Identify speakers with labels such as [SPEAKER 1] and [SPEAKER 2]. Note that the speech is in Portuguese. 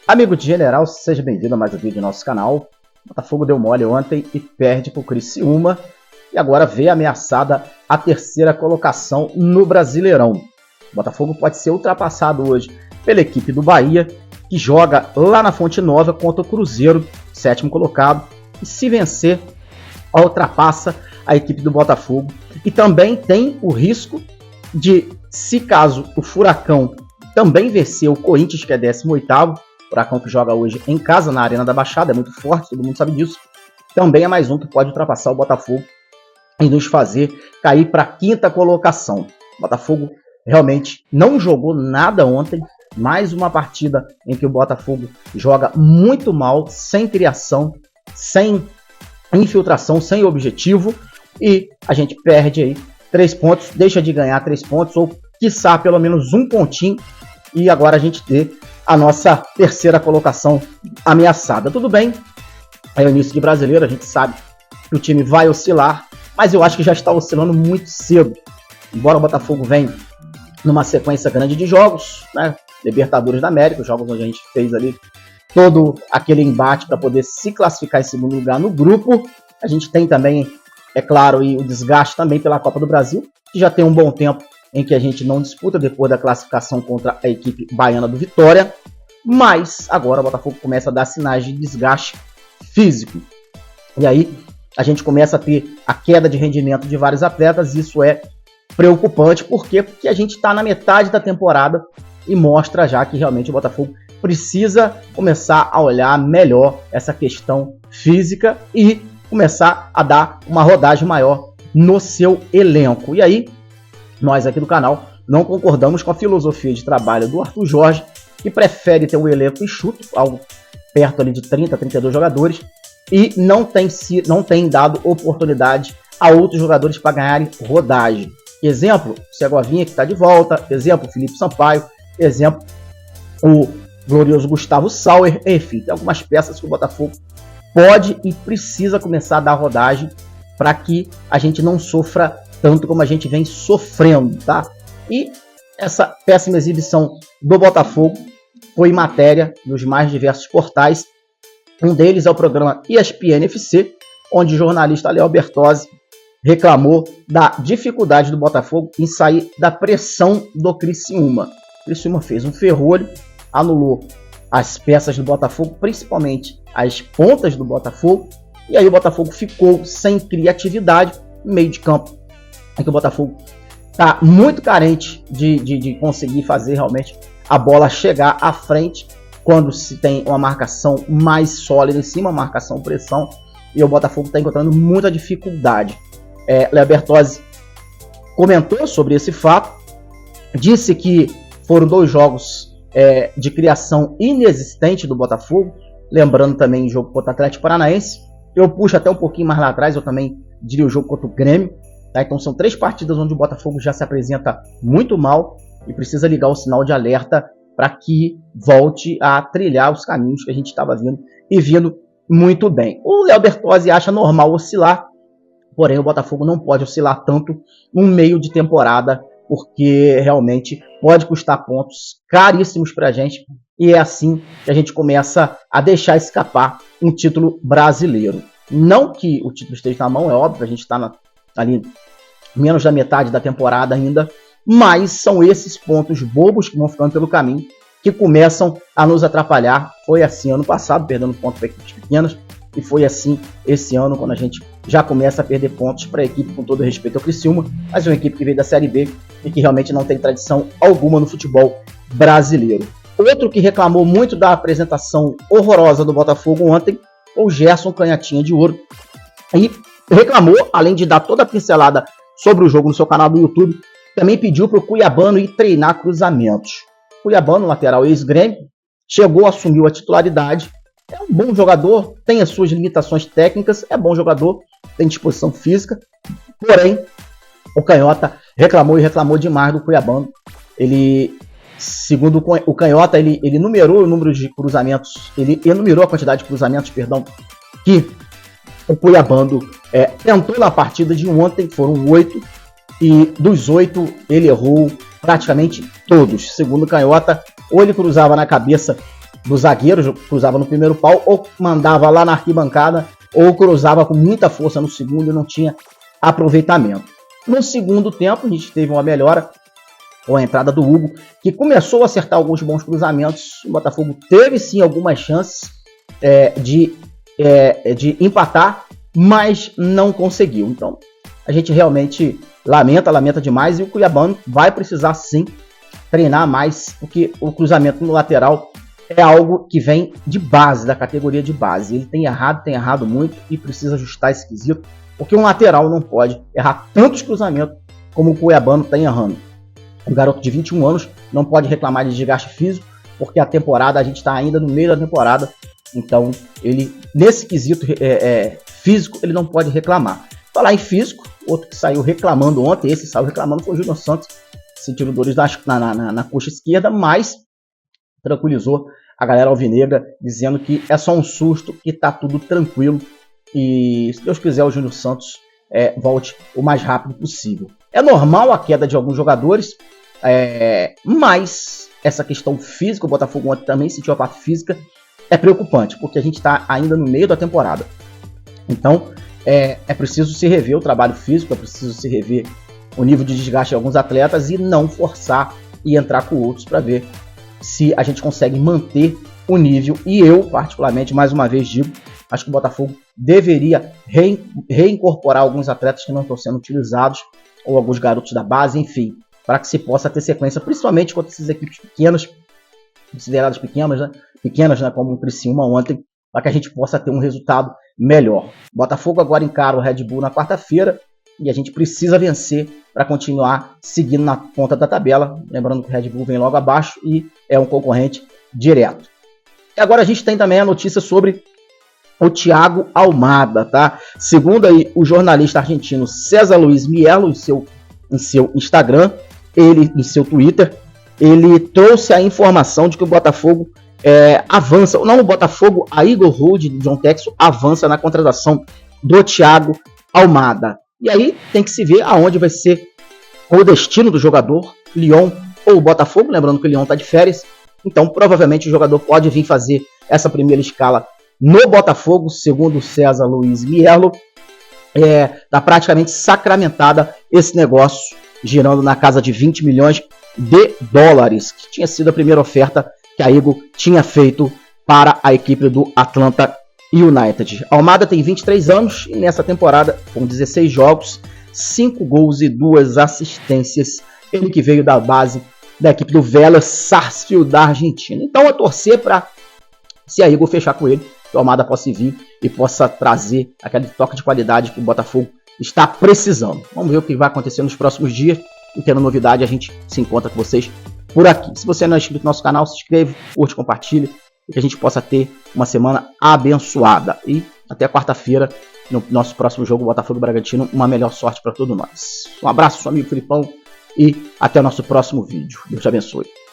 [SPEAKER 1] Amigo de General, seja bem-vindo a mais um vídeo do nosso canal. O Botafogo deu mole ontem e perde para o Criciúma e agora vê ameaçada a terceira colocação no Brasileirão. O Botafogo pode ser ultrapassado hoje pela equipe do Bahia, que joga lá na Fonte Nova contra o Cruzeiro, sétimo colocado, e se vencer, ultrapassa a equipe do Botafogo. E também tem o risco de, se caso o Furacão também vencer o Corinthians, que é 18º, Furacão que joga hoje em casa, na Arena da Baixada, é muito forte, todo mundo sabe disso. Também é mais um que pode ultrapassar o Botafogo e nos fazer cair para a quinta colocação. O Botafogo realmente não jogou nada ontem. Mais uma partida em que o Botafogo joga muito mal, sem criação, sem infiltração, sem objetivo. E a gente perde aí 3 pontos, deixa de ganhar 3 pontos, ou quiçá pelo menos um pontinho. E agora a gente ter a nossa terceira colocação ameaçada. Tudo bem, é o início de Brasileiro, a gente sabe que o time vai oscilar, mas eu acho que já está oscilando muito cedo. Embora o Botafogo venha numa sequência grande de jogos, né? Libertadores da América, os jogos onde a gente fez ali todo aquele embate para poder se classificar em segundo lugar no grupo. A gente tem também, é claro, e o desgaste também pela Copa do Brasil, que já tem um bom tempo em que a gente não disputa depois da classificação contra a equipe baiana do Vitória, mas agora o Botafogo começa a dar sinais de desgaste físico. E aí a gente começa a ter a queda de rendimento de vários atletas, e isso é preocupante. Por quê? Porque a gente está na metade da temporada e mostra já que realmente o Botafogo precisa começar a olhar melhor essa questão física e começar a dar uma rodagem maior no seu elenco. E aí, nós aqui do canal não concordamos com a filosofia de trabalho do Arthur Jorge, que prefere ter um elenco enxuto, algo perto ali de 30, 32 jogadores, e não tem dado oportunidade a outros jogadores para ganharem rodagem. Exemplo, o Segovinha, que está de volta. Exemplo, Felipe Sampaio. Exemplo, o glorioso Gustavo Sauer. Enfim, tem algumas peças que o Botafogo pode e precisa começar a dar rodagem para que a gente não sofra tanto como a gente vem sofrendo, tá? E essa péssima exibição do Botafogo foi matéria nos mais diversos portais. Um deles é o programa ESPN FC, onde o jornalista Léo Bertozzi reclamou da dificuldade do Botafogo em sair da pressão do Criciúma. O Criciúma fez um ferrolho, anulou as peças do Botafogo, principalmente as pontas do Botafogo, e aí o Botafogo ficou sem criatividade no meio de campo, em que o Botafogo está muito carente de conseguir fazer realmente a bola chegar à frente quando se tem uma marcação mais sólida em cima, marcação pressão, e o Botafogo está encontrando muita dificuldade. Léo Bertozzi comentou sobre esse fato, disse que foram 2 jogos de criação inexistente do Botafogo, lembrando também o jogo contra o Atlético Paranaense. Eu puxo até um pouquinho mais lá atrás, eu também diria o jogo contra o Grêmio. Tá? Então são 3 partidas onde o Botafogo já se apresenta muito mal e precisa ligar o sinal de alerta para que volte a trilhar os caminhos que a gente estava vindo e vindo muito bem. O Léo Bertozzi acha normal oscilar, porém o Botafogo não pode oscilar tanto no meio de temporada, porque realmente pode custar pontos caríssimos para a gente, e é assim que a gente começa a deixar escapar um título brasileiro. Não que o título esteja na mão, é óbvio, a gente está ali menos da metade da temporada ainda, mas são esses pontos bobos que vão ficando pelo caminho que começam a nos atrapalhar. Foi assim ano passado, perdendo pontos para equipes pequenas, e foi assim esse ano, quando a gente já começa a perder pontos para a equipe, com todo respeito ao Criciúma, mas é uma equipe que veio da Série B e que realmente não tem tradição alguma no futebol brasileiro. Outro que reclamou muito da apresentação horrorosa do Botafogo ontem foi o Gerson Canhotinha de Ouro, e reclamou, além de dar toda a pincelada sobre o jogo no seu canal do YouTube, também pediu para o Cuiabano ir treinar cruzamentos. Cuiabano, lateral ex-Grêmio, chegou, assumiu a titularidade, é um bom jogador, tem as suas limitações técnicas, é bom jogador, tem disposição física, porém o Canhota reclamou demais do Cuiabano. Ele, segundo o Canhota, ele numerou o número de cruzamentos, ele enumerou a quantidade de cruzamentos, que o Cuiabano tentou na partida de ontem. Foram 8, e dos 8 ele errou praticamente todos. Segundo o Canhota, ou ele cruzava na cabeça do zagueiro, cruzava no primeiro pau, ou mandava lá na arquibancada, ou cruzava com muita força no segundo e não tinha aproveitamento. No segundo tempo, a gente teve uma melhora com a entrada do Hugo, que começou a acertar alguns bons cruzamentos. O Botafogo teve sim algumas chances de empatar, mas não conseguiu. Então, a gente realmente lamenta demais, e o Cuiabano vai precisar sim treinar mais, porque o cruzamento no lateral é algo que vem de base, da categoria de base. Ele tem errado muito e precisa ajustar esse quesito, porque um lateral não pode errar tantos cruzamentos como o Cuiabano está errando. Um garoto de 21 anos não pode reclamar de desgaste físico, porque a temporada, a gente está ainda no meio da temporada, então ele, nesse quesito físico, ele não pode reclamar. Falar em físico, outro que saiu reclamando ontem, esse saiu reclamando, foi o Júnior Santos, sentiu dores na coxa esquerda, mas tranquilizou a galera alvinegra, dizendo que é só um susto, que tá tudo tranquilo, e se Deus quiser o Júnior Santos volte o mais rápido possível. É normal a queda de alguns jogadores, mas essa questão física, o Botafogo ontem também sentiu a parte física, é preocupante, porque a gente está ainda no meio da temporada. Então, é preciso se rever o trabalho físico, é preciso se rever o nível de desgaste de alguns atletas e não forçar e entrar com outros para ver se a gente consegue manter o nível. E eu, particularmente, mais uma vez digo, acho que o Botafogo deveria reincorporar alguns atletas que não estão sendo utilizados, ou alguns garotos da base, enfim, para que se possa ter sequência, principalmente contra essas equipes pequenas, consideradas pequenas, né, como o Criciúma ontem, para que a gente possa ter um resultado melhor. O Botafogo agora encara o Red Bull na quarta-feira, e a gente precisa vencer para continuar seguindo na ponta da tabela. Lembrando que o Red Bull vem logo abaixo e é um concorrente direto. E agora a gente tem também a notícia sobre o Thiago Almada, tá? Segundo aí o jornalista argentino César Luiz Mielo, em seu Instagram, em seu Twitter, ele trouxe a informação de que o Botafogo avança, não o Botafogo, a Eagle Road de John Texel avança na contratação do Thiago Almada. E aí tem que se ver aonde vai ser o destino do jogador, Lyon ou o Botafogo, lembrando que o Lyon está de férias, então provavelmente o jogador pode vir fazer essa primeira escala no Botafogo, segundo César Luiz Mielo. Está praticamente sacramentada esse negócio, girando na casa de 20 milhões de dólares, que tinha sido a primeira oferta que a Eagle tinha feito para a equipe do Atlanta United. Almada tem 23 anos e nessa temporada, com 16 jogos, 5 gols e 2 assistências. Ele que veio da base da equipe do Vélez Sarsfield da Argentina. Então, a torcer para, se a Eagle fechar com ele, que o Almada possa vir e possa trazer aquele toque de qualidade que o Botafogo está precisando. Vamos ver o que vai acontecer nos próximos dias. E tendo novidade, a gente se encontra com vocês por aqui. Se você não é inscrito no nosso canal, se inscreve, curte, compartilha, e que a gente possa ter uma semana abençoada. E até quarta-feira, no nosso próximo jogo, Botafogo e Bragantino, uma melhor sorte para todos nós. Um abraço, seu amigo Filipão, e até o nosso próximo vídeo. Deus te abençoe.